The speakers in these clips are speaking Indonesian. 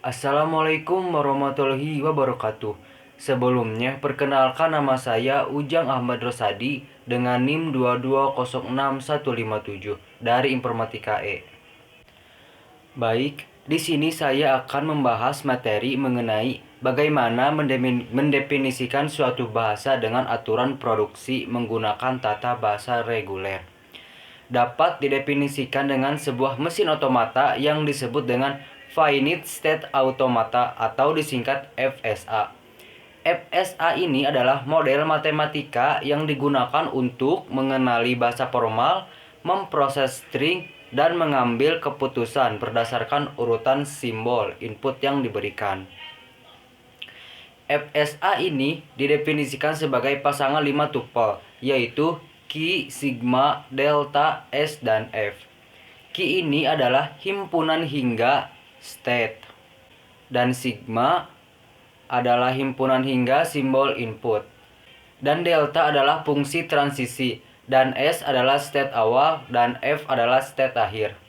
Assalamualaikum warahmatullahi wabarakatuh. Sebelumnya, perkenalkan nama saya Ujang Ahmad Rosadi dengan NIM 2206157 dari Informatika E. Baik, di sini saya akan membahas materi mengenai bagaimana mendefinisikan suatu bahasa dengan aturan produksi menggunakan tata bahasa reguler. Dapat didefinisikan dengan sebuah mesin otomata yang disebut dengan Finite State Automata atau disingkat FSA. FSA ini adalah model matematika yang digunakan untuk mengenali bahasa formal, memproses string, dan mengambil keputusan berdasarkan urutan simbol input yang diberikan. FSA ini didefinisikan sebagai pasangan 5 tupel, yaitu Q, Sigma, Delta, S, dan F. Q ini adalah himpunan hingga state, dan Sigma adalah himpunan hingga simbol input, dan Delta adalah fungsi transisi, dan S adalah state awal, dan F adalah state akhir.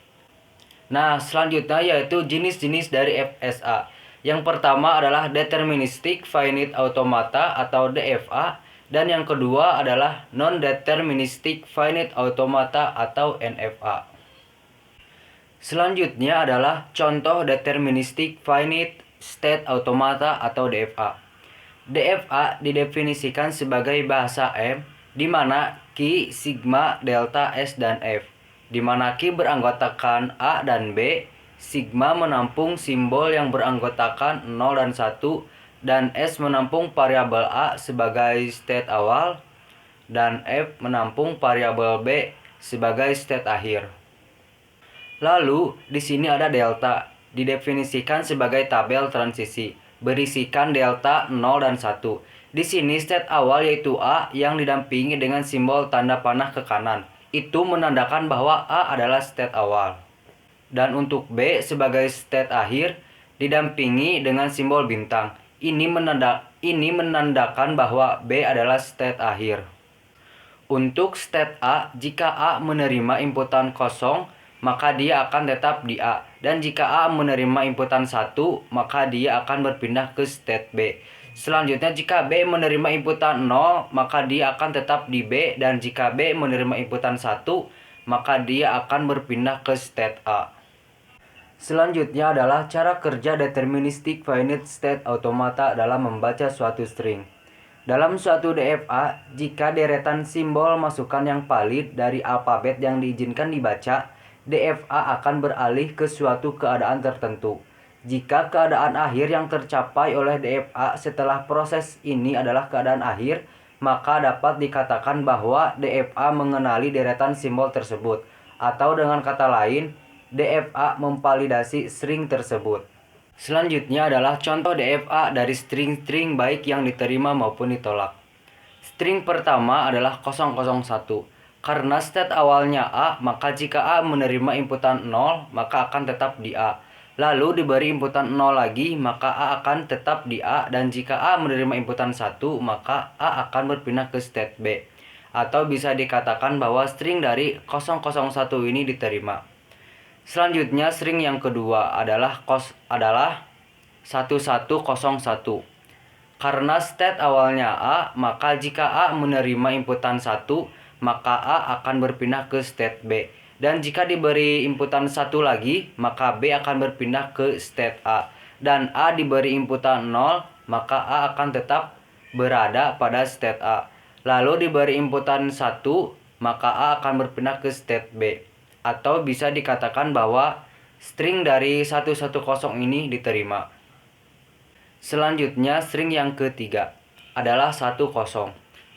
Nah, selanjutnya yaitu jenis-jenis dari FSA. Yang pertama adalah Deterministic Finite Automata atau DFA, dan yang kedua adalah Non-Deterministic Finite Automata atau NFA. Selanjutnya adalah contoh Deterministic Finite State Automata atau DFA. DFA didefinisikan sebagai bahasa M, di mana Q, Sigma, Delta, S, dan F. Di mana Q beranggotakan A dan B, Sigma menampung simbol yang beranggotakan 0 dan 1, dan S menampung variabel A sebagai state awal, dan F menampung variabel B sebagai state akhir. Lalu, di sini ada delta, didefinisikan sebagai tabel transisi, berisikan delta 0 dan 1. Di sini state awal yaitu A yang didampingi dengan simbol tanda panah ke kanan. Itu menandakan bahwa A adalah state awal. Dan untuk B sebagai state akhir didampingi dengan simbol bintang. Ini menandakan bahwa B adalah state akhir. Untuk state A, jika A menerima inputan kosong, maka dia akan tetap di A. Dan jika A menerima inputan 1, maka dia akan berpindah ke state B. Selanjutnya, jika B menerima inputan 0, maka dia akan tetap di B. Dan jika B menerima inputan 1, maka dia akan berpindah ke state A. Selanjutnya adalah cara kerja Deterministic Finite State Automata dalam membaca suatu string. Dalam suatu DFA, jika deretan simbol masukan yang valid dari alfabet yang diizinkan dibaca, DFA akan beralih ke suatu keadaan tertentu. Jika keadaan akhir yang tercapai oleh DFA setelah proses ini adalah keadaan akhir, maka dapat dikatakan bahwa DFA mengenali deretan simbol tersebut. Atau dengan kata lain, DFA memvalidasi string tersebut. Selanjutnya adalah contoh DFA dari string-string baik yang diterima maupun ditolak. String pertama adalah 001. Karena state awalnya A, maka jika A menerima inputan 0, maka akan tetap di A. Lalu diberi inputan 0 lagi, maka A akan tetap di A. Dan jika A menerima inputan 1, maka A akan berpindah ke state B. Atau bisa dikatakan bahwa string dari 001 ini diterima. Selanjutnya string yang kedua adalah 1101. Karena state awalnya A, maka jika A menerima inputan 1, maka A akan berpindah ke state B. Dan jika diberi inputan 1 lagi, maka B akan berpindah ke state A. Dan A diberi inputan 0, maka A akan tetap berada pada state A. Lalu diberi inputan 1, maka A akan berpindah ke state B. Atau bisa dikatakan bahwa string dari 110 ini diterima. Selanjutnya string yang ketiga adalah 10.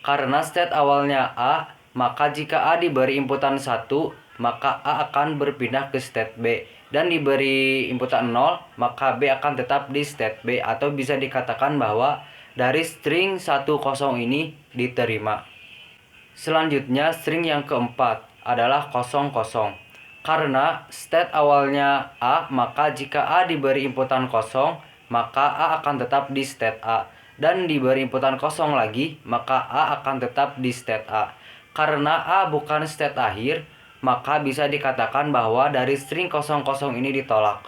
Karena state awalnya A, maka jika A diberi inputan 1, maka A akan berpindah ke state B. Dan diberi inputan 0, maka B akan tetap di state B. Atau bisa dikatakan bahwa dari string 10 ini diterima. Selanjutnya string yang keempat adalah 00. Karena state awalnya A, maka jika A diberi inputan 0, maka A akan tetap di state A. Dan diberi inputan 0 lagi, maka A akan tetap di state A. Karena A bukan state akhir, maka bisa dikatakan bahwa dari string 00 ini ditolak.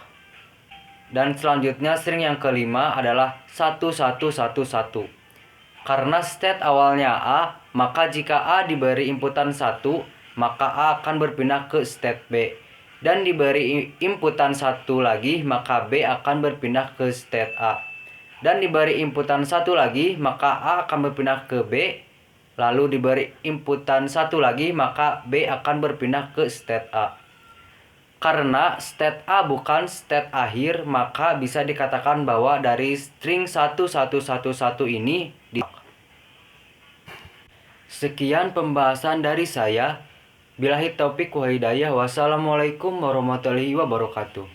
Dan selanjutnya string yang kelima adalah 1111. Karena state awalnya A, maka jika A diberi inputan 1, maka A akan berpindah ke state B. Dan diberi inputan 1 lagi, maka B akan berpindah ke state A. Dan diberi inputan 1 lagi, maka A akan berpindah ke B. Lalu diberi inputan 1 lagi, maka B akan berpindah ke state A. Karena state A bukan state akhir, maka bisa dikatakan bahwa dari string 1111 ini Sekian pembahasan dari saya. Billahi taufik wa hidayah. Wassalamualaikum warahmatullahi wabarakatuh.